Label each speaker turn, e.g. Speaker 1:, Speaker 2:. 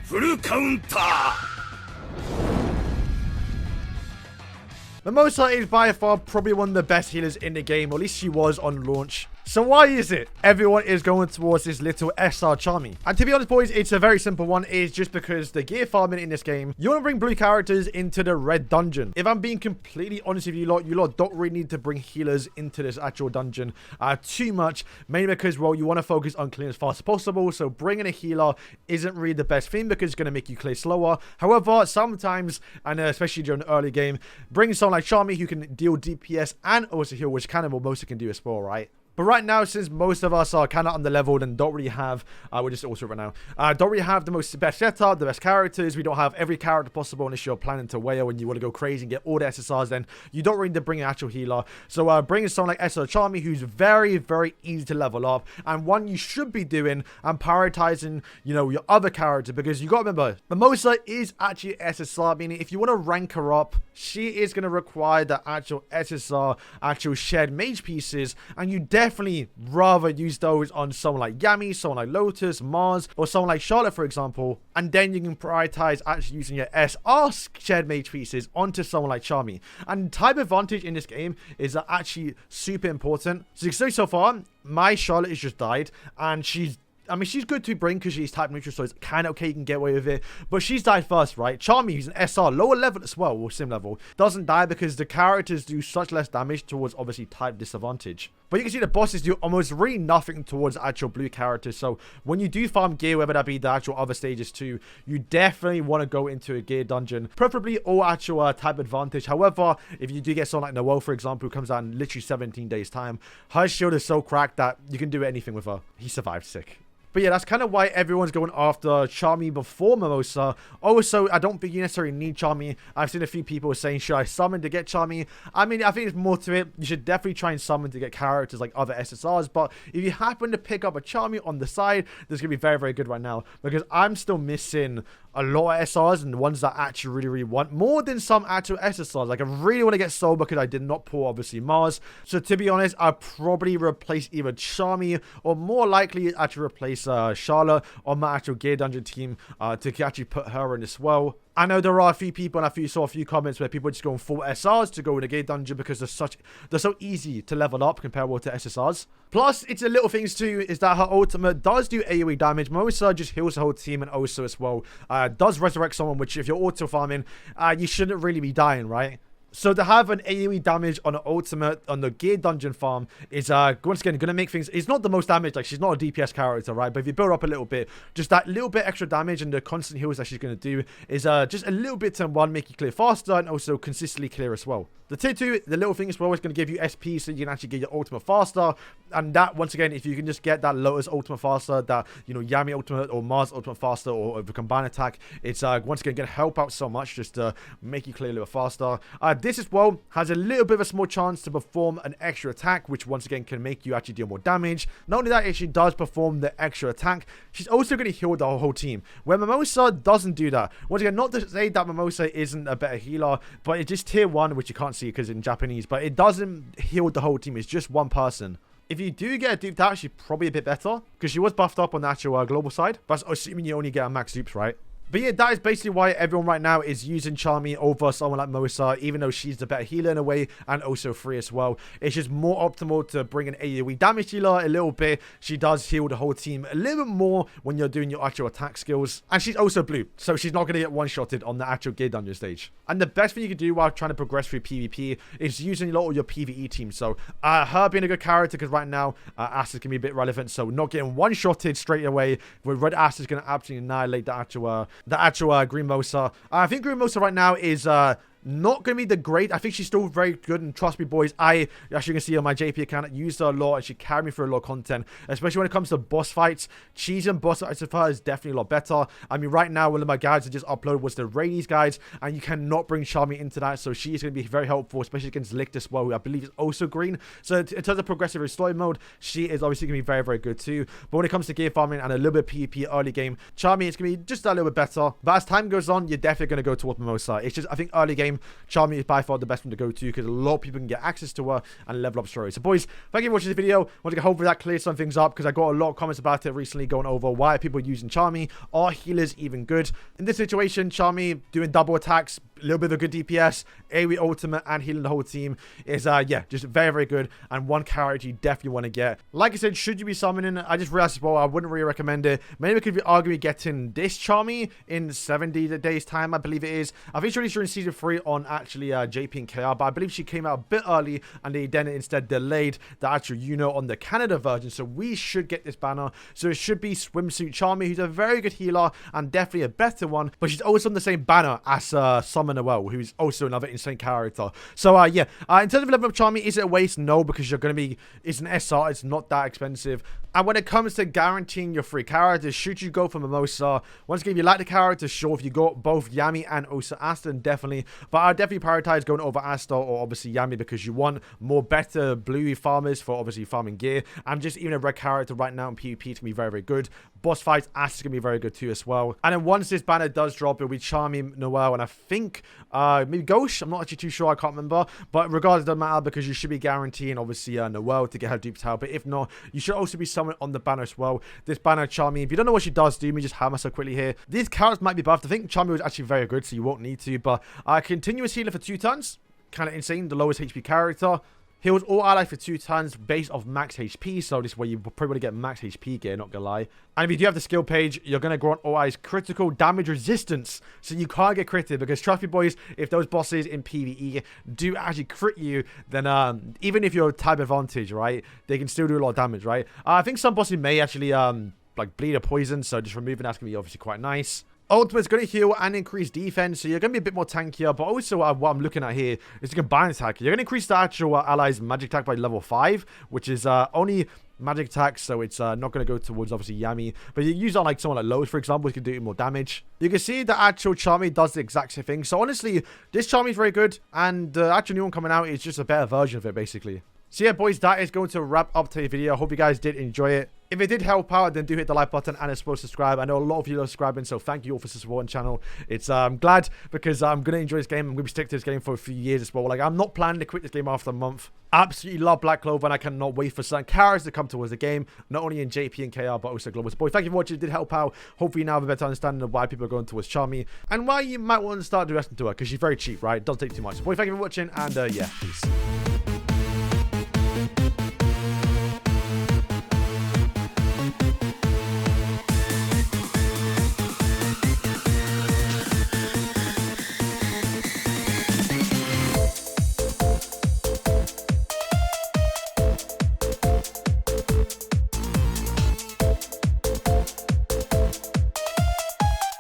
Speaker 1: フルカウンター
Speaker 2: Mimosa is by far probably one of the best healers in the game, or at least she was on launch. So why is it everyone is going towards this little SR Charmy? And to be honest, boys, it's a very simple one. It's just because the gear farming in this game, you want to bring blue characters into the red dungeon. If I'm being completely honest with you lot don't really need to bring healers into this actual dungeon too much, mainly because, well, you want to focus on clearing as fast as possible. So bringing a healer isn't really the best thing because it's going to make you clear slower. However, sometimes, and especially during the early game, bring someone like Charmy who can deal DPS and also heal, which kind of what most can do as well, right? But right now, since most of us are kind of under-leveled and don't really have, we're just also right now, don't really have the best setup, the best characters, we don't have every character possible unless you're planning to whale and you want to go crazy and get all the SSRs, then you don't really need to bring an actual healer. So bringing someone like SR Charmy, who's very, very easy to level up, and one you should be doing and prioritizing, you know, your other character, because you got to remember, Mimosa is actually SSR, meaning if you want to rank her up, she is going to require the actual SSR, actual shared mage pieces, and you definitely rather use those on someone like Yami, someone like Lotus, Mars, or someone like Charlotte, for example, and then you can prioritize actually using your SR shared mage pieces onto someone like Charmy. And type advantage in this game is actually super important. So you can see so far, my Charlotte has just died, and she's good to bring because she's type neutral, so it's kind of okay, you can get away with it. But she's died first, right? Charmy, who's an SR, lower level as well, or sim level, doesn't die because the characters do such less damage towards, obviously, type disadvantage. But you can see the bosses do almost really nothing towards actual blue characters. So when you do farm gear, whether that be the actual other stages too, you definitely want to go into a gear dungeon, preferably all actual type advantage. However, if you do get someone like Noelle, for example, who comes out in literally 17 days time, her shield is so cracked that you can do anything with her. He survived sick. But yeah, that's kind of why everyone's going after Charmy before Mimosa. Also, I don't think you necessarily need Charmy. I've seen a few people saying, should I summon to get Charmy? I mean, I think there's more to it. You should definitely try and summon to get characters like other SSRs. But if you happen to pick up a Charmy on the side, that's going to be very, very good right now. Because I'm still missing a lot of SRs and the ones that I actually really, really want. More than some actual SSRs. Like, I really want to get Soul because I did not pull, obviously, Mars. So, to be honest, I'll probably replace either Charmy or more likely actually replace Charlotte on my actual gear dungeon team to actually put her in as well. I know there are a few people, and I saw a few comments where people are just going full SRs to go in a gear dungeon because they're so easy to level up comparable to SSRs. Plus, it's the little things too, is that her ultimate does do AoE damage. Mimosa just heals the whole team, and also as well does resurrect someone, which if you're auto farming, you shouldn't really be dying, right? So to have an AoE damage on an ultimate on the gear dungeon farm is once again going to make things, it's not the most damage, like she's not a DPS character, right? But if you build up a little bit, just that little bit extra damage and the constant heals that she's going to do is just a little bit to one, make you clear faster and also consistently clear as well. The tier 2, the little thing is always going to give you SP so you can actually get your ultimate faster. And that, once again, if you can just get that Lotus ultimate faster, that, you know, Yami ultimate or Mars ultimate faster, or the combined attack, it's once again going to help out so much just to make you clear a little faster. This as well has a little bit of a small chance to perform an extra attack, which once again can make you actually deal more damage. Not only that, it actually does perform the extra attack, she's also going to heal the whole team, where Mimosa doesn't do that. Once again, not to say that Mimosa isn't a better healer, but it's just tier 1, which you can't see because in Japanese, but it doesn't heal the whole team. It's just one person. If you do get a dupe out, she's probably a bit better because she was buffed up on the actual global side, but assuming you only get a max dupes, right? But yeah, that is basically why everyone right now is using Charmy over someone like Mimosa, even though she's the better healer in a way, and also free as well. It's just more optimal to bring an AoE damage healer a little bit. She does heal the whole team a little bit more when you're doing your actual attack skills. And she's also blue, so she's not going to get one-shotted on the actual gear dungeon stage. And the best thing you can do while trying to progress through PvP is using a lot of your PvE team. So her being a good character, because right now Ass is going to be a bit relevant, so not getting one-shotted straight away with Red Ass is going to absolutely annihilate the actual Green Mosa. I think Green Mosa right now is not going to be the great. I think she's still very good, and trust me, boys, I actually can see on my JP account, I used her a lot, and she carried me through a lot of content, especially when it comes to boss fights. Cheesing boss fights with her is definitely a lot better. I mean, right now, one of my guides I just uploaded was the Radies guides, and you cannot bring Charmy into that, so she's going to be very helpful, especially against Licht as well, who I believe is also green. So in terms of progressive story mode, she is obviously going to be very, very good too. But when it comes to gear farming and a little bit of PvP early game, Charmy is going to be just a little bit better. But as time goes on, you're definitely going to go towards Mimosa. It's just, I think early game, game, Charmy is by far the best one to go to because a lot of people can get access to her and level up stories. So boys, thank you for watching this video. I want to hopefully that clears some things up because I got a lot of comments about it recently going over why are people using Charmy. Are healers even good? In this situation, Charmy doing double attacks, a little bit of a good DPS, AoE ultimate, and healing the whole team is, yeah, just very, very good. And one character you definitely want to get. Like I said, should you be summoning, I just realized as well, I wouldn't really recommend it. Maybe we could be arguing getting this Charmy in 70 days time, I believe it is. I think she's released during season 3 on actually JP and KR, but I believe she came out a bit early and they then instead delayed the actual on the Canada version. So we should get this banner. So it should be Swimsuit Charmy, who's a very good healer and definitely a better one, but she's also on the same banner as Summoner well, who's also another insane character. So yeah, in terms of leveling up Charmy, is it a waste? No, because you're going to be, it's an SR, it's not that expensive. And when it comes to guaranteeing your free characters, should you go for Mimosa? Once again, if you like the character, sure. If you got both Yami and also Asta, definitely. But I definitely prioritize going over Asta or obviously Yami because you want more better blue farmers for obviously farming gear. And just even a red character right now in PvP is going to be very, very good. Boss fights, Asta's going to be very good too as well. And then once this banner does drop, it'll be Charmy, Noelle, and I think maybe Ghost. I'm not actually too sure. I can't remember. But regardless, it doesn't matter because you should be guaranteeing obviously Noelle to get her duped out. But if not, you should also be someone on the banner as well. This banner, Charmy, if you don't know what she does, do me just hammer so quickly here. These characters might be buffed. I think Charmy was actually very good, so you won't need to. But continuous healer for 2 turns. Kind of insane. The lowest HP character. Heals all allies for 2 turns based off max HP. So this is where you probably want to get max HP gear, not gonna lie. And if you do have the skill page, you're going to grant all allies critical damage resistance. So you can't get critted because trust me boys, if those bosses in PvE do actually crit you, then even if you're type advantage, right, they can still do a lot of damage, right? I think some bosses may actually like bleed or poison. So just removing that's going to be obviously quite nice. Ultimate's going to heal and increase defense, so you're going to be a bit more tankier, but also what I'm looking at here is the combined attack. You're going to increase the actual allies' magic attack by level 5, which is only magic attack, so it's not going to go towards obviously Yami, but you use on like someone like Lowe's, for example, who can do more damage. You can see the actual Charmy does the exact same thing, so honestly, this Charmy is very good, and the actual new one coming out is just a better version of it, basically. So yeah, boys, that is going to wrap up today's video. I hope you guys did enjoy it. If it did help out, then do hit the like button and as well subscribe. I know a lot of you are subscribing, so thank you all for supporting the channel. It's I'm glad because I'm going to enjoy this game. I'm going to stick to this game for a few years as well. Like, I'm not planning to quit this game after a month. Absolutely love Black Clover, and I cannot wait for certain characters to come towards the game, not only in JP and KR, but also global. So, boys, thank you for watching. It did help out. Hopefully, you now have a better understanding of why people are going towards Charmy and why you might want to start investing to her because she's very cheap, right? It doesn't take too much. So, boys, thank you for watching, and yeah, peace.